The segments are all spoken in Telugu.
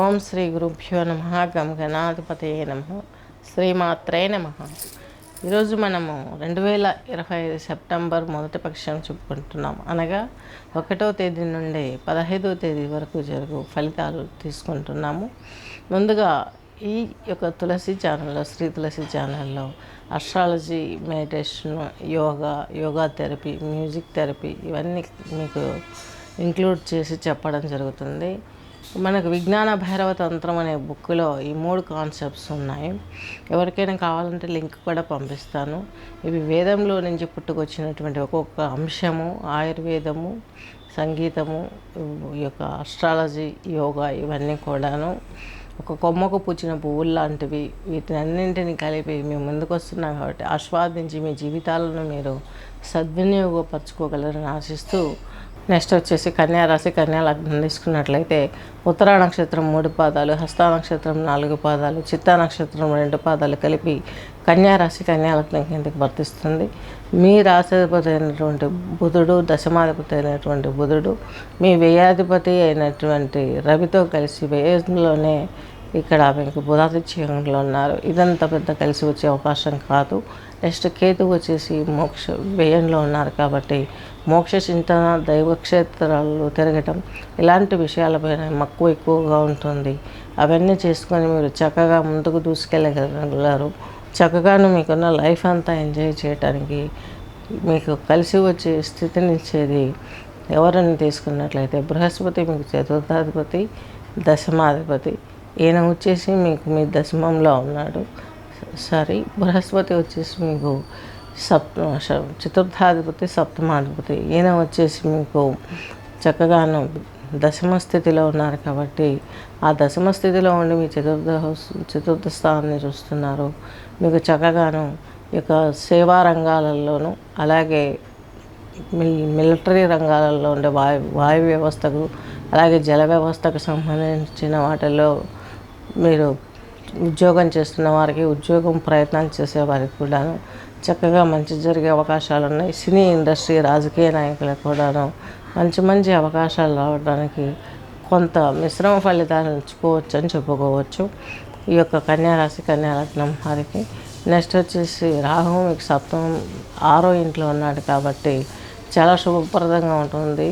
ఓం శ్రీ గురుభ్యో నమ గం గణాధిపతయే నమ శ్రీమాత్రే నమ. ఈరోజు మనము 2025 సెప్టెంబర్ మొదటి పక్షం చెప్పుకుంటున్నాం. అనగా 1వ తేదీ నుండి 15వ తేదీ వరకు జరుగు ఫలితాలు తీసుకుంటున్నాము. ముందుగా ఈ యొక్క తులసి ఛానల్లో, శ్రీ తులసి ఛానల్లో astrology, meditation, yoga therapy, music therapy ఇవన్నీ మీకు ఇంక్లూడ్ చేసి చెప్పడం జరుగుతుంది. మనకు విజ్ఞాన భైరవ తంత్రం అనే బుక్లో ఈ 3 కాన్సెప్ట్స్ ఉన్నాయి. ఎవరికైనా కావాలంటే లింక్ కూడా పంపిస్తాను. ఇవి వేదంలో నుంచి పుట్టుకొచ్చినటువంటి ఒక్కొక్క అంశము, ఆయుర్వేదము, సంగీతము, ఈ యొక్క అస్ట్రాలజీ, యోగా ఇవన్నీ కూడాను ఒక కొమ్మకు పూచిన పువ్వులు లాంటివి. వీటినన్నింటినీ కలిపి మేము ముందుకు వస్తున్నాం కాబట్టి ఆస్వాదించి మీ జీవితాలను మీరు సద్వినియోగపరచుకోగలరని ఆశిస్తూ, నెక్స్ట్ వచ్చేసి కన్యారాశి, కన్యా లగ్నం తీసుకున్నట్లయితే ఉత్తరా నక్షత్రం 3 పాదాలు, హస్తా నక్షత్రం 4 పాదాలు, చిత్తా నక్షత్రం 2 పాదాలు కలిపి కన్యారాశి, కన్యా లగ్నం కిందకి వర్తిస్తుంది. మీ రాశాధిపతి అయినటువంటి బుధుడు, దశమాధిపతి అయినటువంటి బుధుడు, మీ వ్యయాధిపతి అయినటువంటి రవితో కలిసి వ్యయంలోనే ఇక్కడ మీకు బుధాదిత్యంలో ఉన్నారు. ఇదంతా పెద్ద కలిసి వచ్చే అవకాశం కాదు. నెక్స్ట్ కేతు వచ్చేసి మోక్ష వ్యయంలో ఉన్నారు కాబట్టి మోక్ష చింతన, దైవక్షేత్రాలు తిరగటం ఇలాంటి విషయాలపైన మక్కువ ఎక్కువగా ఉంటుంది. అవన్నీ చేసుకొని మీరు చక్కగా ముందుకు దూసుకెళ్ళగలరు. చక్కగాను మీకున్న లైఫ్ అంతా ఎంజాయ్ చేయడానికి మీకు కలిసి వచ్చే స్థితినిచ్చేది ఎవరని తీసుకున్నట్లయితే బృహస్పతి మీకు చతుర్థాధిపతి, దశమాధిపతి. ఈయన వచ్చేసి మీకు మీ దశమంలో ఉన్నాడు. బృహస్పతి వచ్చేసి మీకు చతుర్థాధిపతి, సప్తమాధిపతి. ఈయన వచ్చేసి మీకు చక్కగాను దశమ స్థితిలో ఉన్నారు కాబట్టి ఆ దశమ స్థితిలో ఉండి మీ చతుర్థ స్థానాన్ని చూస్తున్నారు. మీకు చక్కగాను ఈ యొక్క సేవా రంగాలలోనూ, అలాగే మిలిటరీ రంగాలలో ఉండే వాయు వ్యవస్థకు, అలాగే జల వ్యవస్థకు సంబంధించిన వాటిల్లో మీరు ఉద్యోగం చేస్తున్న వారికి, ఉద్యోగం ప్రయత్నాలు చేసేవారికి కూడాను చక్కగా మంచి జరిగే అవకాశాలు ఉన్నాయి. సినీ ఇండస్ట్రీ, రాజకీయ నాయకులకు కూడాను మంచి అవకాశాలు రావడానికి కొంత మిశ్రమ ఫలితాలు ఇచ్చుకోవచ్చు అని చెప్పుకోవచ్చు ఈ యొక్క కన్యారాశి, కన్యా లగ్నం వారికి. నెక్స్ట్ వచ్చేసి రాహు మీకు సప్తమం 6వ ఇంట్లో ఉన్నాడు కాబట్టి చాలా శుభప్రదంగా ఉంటుంది.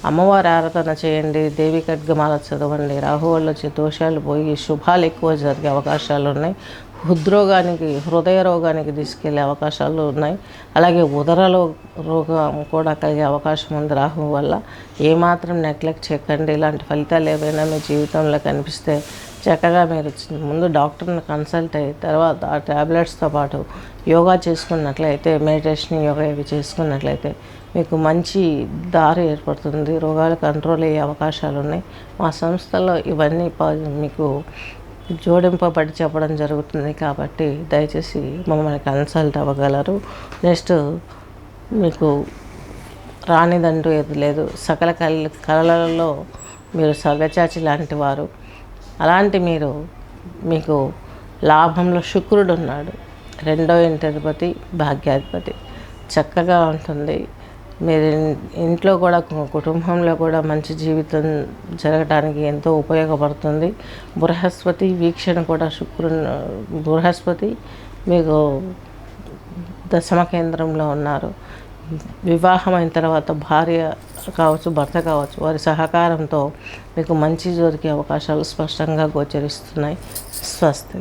అమ్మవారి ఆరాధన చేయండి, దేవి ఖడ్గమాల చదవండి. రాహు వల్ల వచ్చే దోషాలు పోయి శుభాలు ఎక్కువ జరిగే అవకాశాలు ఉన్నాయి. హృదయ రోగానికి తీసుకెళ్లే అవకాశాలు ఉన్నాయి. అలాగే ఉదరలో రోగం కూడా కలిగే అవకాశం ఉంది రాహు వల్ల. ఏమాత్రం నెగ్లెక్ట్ చేయకండి. ఇలాంటి ఫలితాలు ఏవైనా మీ జీవితంలో కనిపిస్తే చక్కగా మీరు ముందు డాక్టర్ని కన్సల్ట్ అయ్యి తర్వాత ఆ ట్యాబ్లెట్స్తో పాటు యోగా చేసుకున్నట్లయితే, మెడిటేషన్, యోగా ఇవి చేసుకున్నట్లయితే మీకు మంచి దారి ఏర్పడుతుంది. రోగాలు కంట్రోల్ అయ్యే అవకాశాలు ఉన్నాయి. మా సంస్థలో ఇవన్నీ మీకు జోడింపబడి చెప్పడం జరుగుతుంది కాబట్టి దయచేసి మమ్మల్ని కన్సల్ట్ అవ్వగలరు. నెక్స్ట్ మీకు రానిదంటూ ఏది లేదు. సకల కళలలో మీరు సవ్యచాచి లాంటి వారు. అలాంటి మీకు లాభంలో శుక్రుడు ఉన్నాడు, 2వ ఇంటి అధిపతి, భాగ్యాధిపతి. చక్కగా ఉంటుంది. మీరు ఇంట్లో కూడా, కుటుంబంలో కూడా మంచి జీవితం జరగడానికి ఎంతో ఉపయోగపడుతుంది. బృహస్పతి వీక్షణ కూడా బృహస్పతి మీకు దశమ కేంద్రంలో ఉన్నారు. వివాహమైన తర్వాత భార్య కావచ్చు, భర్త కావచ్చు, వారి సహకారంతో మీకు మంచి దొరికే అవకాశాలు స్పష్టంగా గోచరిస్తున్నాయి. స్వస్తి.